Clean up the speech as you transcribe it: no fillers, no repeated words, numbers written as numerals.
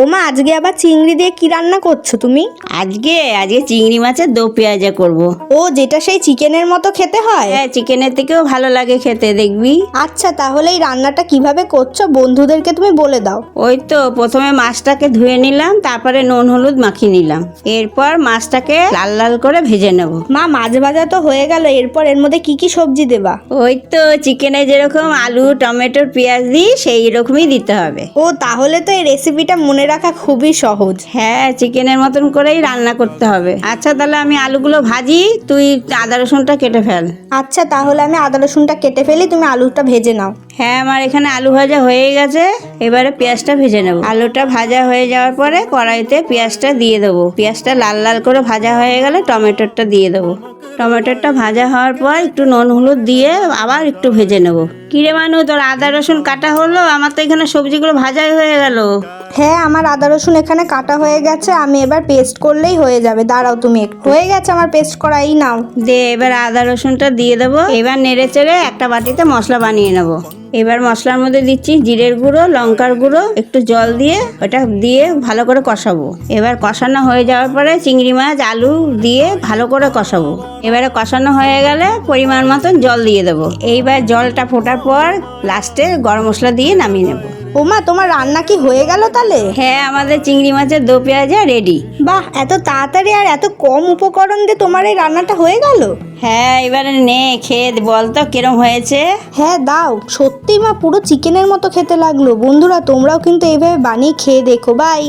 ও মা, আজকে আবার চিংড়ি দিয়ে কি রান্না করছো তুমি? আজকে চিংড়ি মাছের দো পেঁয়াজা করব। ও, যেটা সেই চিকেনের মতো খেতে হয়? হ্যাঁ, চিকেনের থেকেও ভালো লাগে খেতে, দেখবি। আচ্ছা, তাহলে এই রান্নাটা কিভাবে করছো বন্ধুদেরকে তুমি বলে দাও। ওই তো প্রথমে মাছটাকে ধুয়ে নিলাম, তারপরে নুন হলুদ মাখিয়ে নিলাম, এরপর মাছটাকে লাল লাল করে ভেজে নেব। মা, মাছ ভাজা তো হয়ে গেল, এরপর এর মধ্যে কি কি সবজি দেবা? ওই তো চিকেনে যেরকম আলু টমেটো পেঁয়াজ দিই সেই রকমই দিতে হবে। ও, তাহলে তো এই রেসিপিটা মনে রাখা খুবই সহজ। হ্যাঁ, চিকেনের মতন করেই রান্না করতে হবে। আচ্ছা, তাহলে আমি আলুগুলো ভাজি, তুই আদা রসুনটা কেটে ফেল। আচ্ছা, তাহলে আমি আদা রসুনটা কেটে ফেলি, তুমি আলুটা ভেজে নাও। হ্যাঁ, আমার এখানে আলু ভাজা হয়ে গেছে, এবারে পেঁয়াজটা ভেজে নেব। আলুটা ভাজা হয়ে যাওয়ার পরে কড়াইতে পেঁয়াজটা দিয়ে দেবো। পেঁয়াজটা লাল লাল করে ভাজা হয়ে গেলে টমেটোটা দিয়ে দেবো। টমেটোটা ভাজা হওয়ার পর একটু নুন হলুদ দিয়ে আবার একটু ভেজে নেব। কিরে মানু, তোর আদা রসুন কাটা হলো? আমার তো এখানে সবজিগুলো ভাজাই হয়ে গেল। হ্যাঁ, আমার আদা রসুন এখানে কাটা হয়ে গেছে, আমি এবার পেস্ট করলেই হয়ে যাবে। দাঁড়াও তুমি একটু, হয়ে গেছে আমার পেস্ট করা, এই নাও। দে, এবার আদা রসুনটা দিয়ে দেবো। এবার নেড়ে চেড়ে একটা বাটিতে মশলা বানিয়ে নেব। এবার মশলার মধ্যে দিচ্ছি জিরের গুঁড়ো, লঙ্কার গুঁড়ো, একটু জল দিয়ে ওটা দিয়ে ভালো করে কষাবো। এবার কষানো হয়ে যাওয়ার পরে চিংড়ি মাছ আলু দিয়ে ভালো করে কষাবো। এবারে কষানো হয়ে গেলে পরিমাণ মতন জল দিয়ে দেবো। এইবার জলটা ফোটার পর লাস্টে গরম মশলা দিয়ে নামিয়ে নেব। ও মা, তোমার রান্না কি হয়ে গেল তাহলে? হ্যাঁ, আমাদের চিংড়ি মাছের দো পেঁয়াজা রেডি। বাহ, এত তাড়াতাড়ি আর এত কম উপকরণ দিয়ে তোমার এই রান্নাটা হয়ে গেল? হ্যাঁ, এবারে নে খেয়ে বল তো কিরম হয়েছে। হ্যাঁ দাও, সত্যি মা পুরো চিকেনের মতো খেতে লাগলো। বন্ধুরা, তোমরাও কিন্তু এইভাবে বানিয়ে খেয়ে দেখো। বাই।